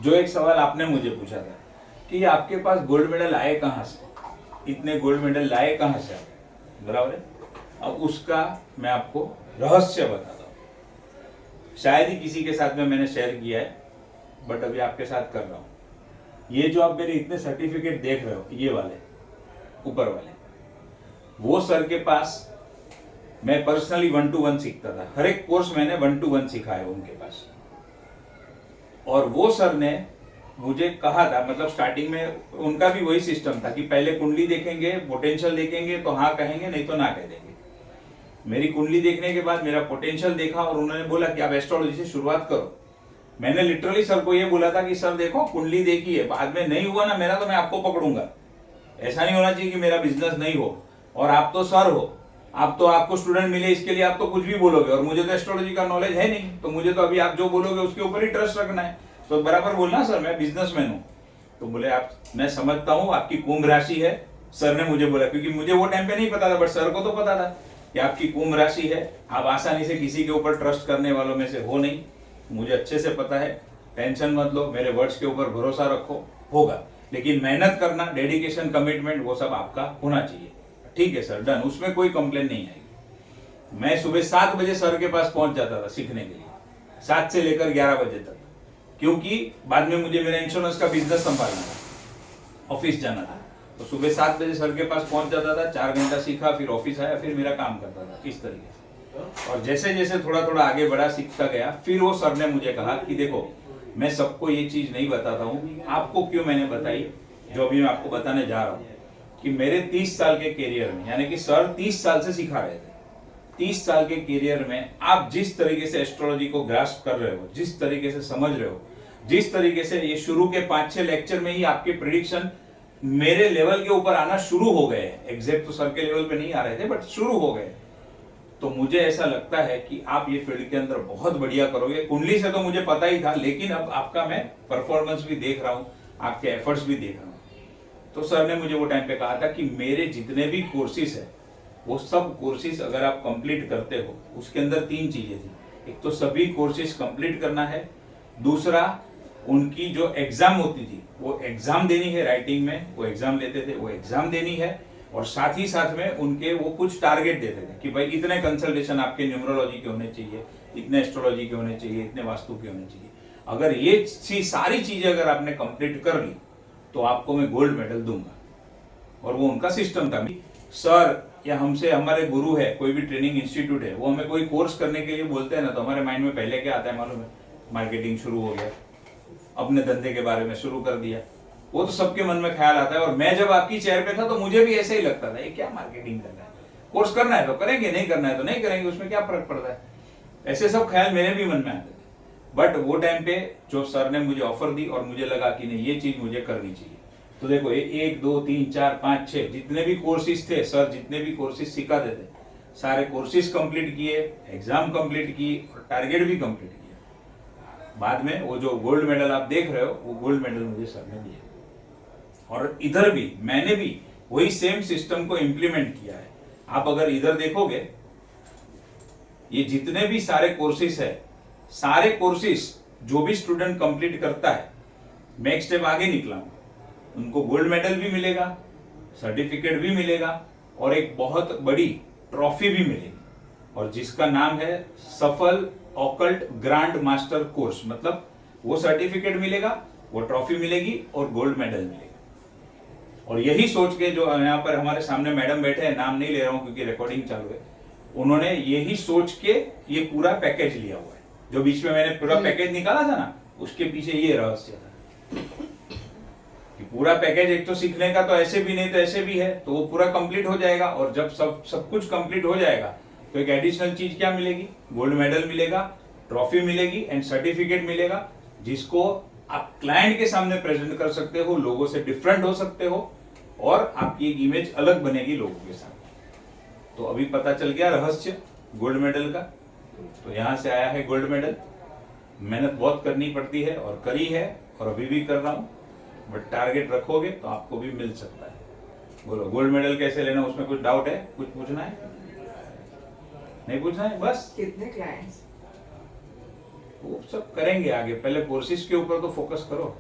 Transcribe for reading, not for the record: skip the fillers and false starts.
जो एक सवाल आपने मुझे पूछा था कि आपके पास गोल्ड मेडल आए कहाँ से, इतने गोल्ड मेडल लाए कहाँ से आप, बराबर है। अब उसका मैं आपको रहस्य बताता हूँ। शायद ही किसी के साथ में मैंने शेयर किया है, बट अभी आपके साथ कर रहा हूँ। ये जो आप मेरे इतने सर्टिफिकेट देख रहे हो, ये वाले ऊपर वाले, वो सर के पास मैं पर्सनली 1 to 1 सीखता था। हर एक कोर्स मैंने 1 to 1 सीखा है उनके पास। और वो सर ने मुझे कहा था, मतलब स्टार्टिंग में उनका भी वही सिस्टम था कि पहले कुंडली देखेंगे, पोटेंशियल देखेंगे तो हाँ कहेंगे, नहीं तो ना कह देंगे। मेरी कुंडली देखने के बाद मेरा पोटेंशियल देखा और उन्होंने बोला कि आप एस्ट्रोलॉजी से शुरुआत करो। मैंने लिटरली सर को ये बोला था कि सर देखो कुंडली देखिए, बाद में नहीं हुआ ना मेरा तो मैं आपको पकड़ूंगा। ऐसा नहीं होना चाहिए कि मेरा बिजनेस नहीं हो, और आप तो सर हो, आप तो आपको स्टूडेंट मिले इसके लिए आप तो कुछ भी बोलोगे, और मुझे तो एस्ट्रोलॉजी का नॉलेज है नहीं, तो मुझे तो अभी आप जो बोलोगे उसके ऊपर ही ट्रस्ट रखना है। तो बराबर बोलना सर मैं बिजनेसमैन हूँ। तो बोले आप, मैं समझता हूँ आपकी कुंभ राशि है, सर ने मुझे बोला, क्योंकि मुझे वो टाइम पे नहीं पता था, बट सर को तो पता था कि आपकी कुंभ राशि है, आप आसानी से किसी के ऊपर ट्रस्ट करने वालों में से हो नहीं, मुझे अच्छे से पता है, टेंशन मत लो, मेरे वर्ड्स के ऊपर भरोसा रखो, होगा। लेकिन मेहनत करना, डेडिकेशन, कमिटमेंट, वो सब आपका होना चाहिए। ठीक है सर, डन, उसमें कोई कंप्लेन नहीं आएगी। मैं सुबह 7 बजे सर के पास पहुंच जाता था सीखने के लिए, 7 से लेकर 11 बजे तक, क्योंकि बाद में मुझे मेरा इंश्योरेंस का बिजनेस संभालना था, ऑफिस जाना था। तो सुबह 7 बजे सर के पास पहुंच जाता था, 4 घंटा सीखा, फिर ऑफिस आया, फिर मेरा काम करता था इस तरीके से। और जैसे जैसे थोड़ा थोड़ा आगे बढ़ा, सीखता गया, फिर वो सर ने मुझे कहा कि देखो मैं सबको ये चीज नहीं बताता हूँ, आपको क्यों मैंने बताई, जो अभी मैं आपको बताने जा रहा हूँ, कि मेरे 30 साल के करियर में, यानी कि सर 30 साल से सिखा रहे थे, 30 साल के करियर में आप जिस तरीके से एस्ट्रोलॉजी को ग्रास्प कर रहे हो, जिस तरीके से समझ रहे हो, जिस तरीके से ये शुरू के 5-6 लेक्चर में ही आपके प्रिडिक्शन मेरे लेवल के ऊपर आना शुरू हो गए हैं। एग्जैक्ट तो सर के लेवल पे नहीं आ रहे थे, बट शुरू हो गए। तो मुझे ऐसा लगता है कि आप ये फील्ड के अंदर बहुत बढ़िया करोगे। कुंडली से तो मुझे पता ही था, लेकिन अब आपका मैं परफॉर्मेंस भी देख रहा हूँ, आपके एफर्ट्स भी देख रहा हूँ। तो सर ने मुझे वो टाइम पे कहा था कि मेरे जितने भी कोर्सेज है, वो सब कोर्सेज अगर आप कंप्लीट करते हो, उसके अंदर 3 चीजें थी। एक तो सभी कोर्सेज कंप्लीट करना है, दूसरा उनकी जो एग्जाम होती थी वो एग्जाम देनी है, राइटिंग में वो एग्जाम लेते थे, वो एग्जाम देनी है, और साथ ही साथ में उनके वो कुछ टारगेट देते थे कि भाई इतने कंसल्टेशन आपके न्यूमरोलॉजी के होने चाहिए, इतने एस्ट्रोलॉजी के होने चाहिए, इतने वास्तु के होने चाहिए। अगर ये सारी चीजें अगर आपने कंप्लीट कर ली तो आपको मैं गोल्ड मेडल दूंगा। और वो उनका सिस्टम था। सर या हमसे, हमारे गुरु है, कोई भी ट्रेनिंग इंस्टीट्यूट है, वो हमें कोई कोर्स करने के लिए बोलते हैं ना, तो हमारे माइंड में पहले क्या आता है मालूम है? मार्केटिंग शुरू हो गया, अपने धंधे के बारे में शुरू कर दिया, वो तो सबके मन में ख्याल आता है। और मैं जब आपकी चेयर पे था तो मुझे भी ऐसे ही लगता था, ये क्या मार्केटिंग करना है, कोर्स करना है तो करेंगे, नहीं करना है तो नहीं करेंगे, उसमें क्या फर्क पड़ता है। ऐसे सब ख्याल मेरे भी मन में आते थे। बट वो टाइम पे जो सर ने मुझे ऑफर दी और मुझे लगा कि नहीं ये चीज मुझे करनी चाहिए, तो देखो 1 2 3 4 5 6 जितने भी कोर्सेज थे, सर जितने भी कोर्सेज सिखाते थे, सारे कोर्सेज कंप्लीट किए, एग्जाम कंप्लीट की, और टारगेट भी कंप्लीट किया। बाद में वो जो गोल्ड मेडल आप देख रहे हो, वो गोल्ड मेडल मुझे सर ने दिया। और इधर भी मैंने भी वही सेम सिस्टम को इंप्लीमेंट किया है। आप अगर इधर देखोगे, ये जितने भी सारे कोर्सेज है, सारे कोर्सेज जो भी स्टूडेंट कंप्लीट करता है, मैं एक स्टेप आगे निकला हूं, उनको गोल्ड मेडल भी मिलेगा, सर्टिफिकेट भी मिलेगा, और एक बहुत बड़ी ट्रॉफी भी मिलेगी, और जिसका नाम है सफल ऑकल्ट ग्रैंड मास्टर कोर्स। मतलब वो सर्टिफिकेट मिलेगा, वो ट्रॉफी मिलेगी और गोल्ड मेडल मिलेगा। और यही सोच के जो यहाँ पर हमारे सामने मैडम बैठे हैं, नाम नहीं ले रहा हूं क्योंकि रिकॉर्डिंग चालू है, उन्होंने यही सोच के ये पूरा पैकेज लिया हुआ है। जो बीच में मैंने पूरा पैकेज निकाला था ना, उसके पीछे ये रहस्य था कि पूरा पैकेज एक तो सीखने का तो ऐसे भी नहीं तो ऐसे भी है, तो वो पूरा कंप्लीट हो जाएगा। और जब सब कुछ कंप्लीट हो जाएगा तो एक एडिशनल चीज क्या मिलेगी? गोल्ड मेडल मिलेगा, ट्रॉफी मिलेगी एंड सर्टिफिकेट मिलेगा, जिसको आप क्लाइंट के सामने प्रेजेंट कर सकते हो, लोगों से डिफरेंट हो सकते हो, और आपकी एक इमेज अलग बनेगी लोगों के सामने। तो अभी पता चल गया रहस्य गोल्ड मेडल का। तो यहाँ से आया है गोल्ड मेडल। मेहनत बहुत करनी पड़ती है और करी है, और अभी भी कर रहा हूँ, बट टारगेट रखोगे तो आपको भी मिल सकता है। बोलो गोल्ड मेडल कैसे लेना, उसमें कुछ डाउट है? कुछ पूछना है? नहीं पूछना है? बस कितने क्लाइंट्स? वो सब करेंगे आगे, पहले कोर्सेज के ऊपर तो फोकस करो।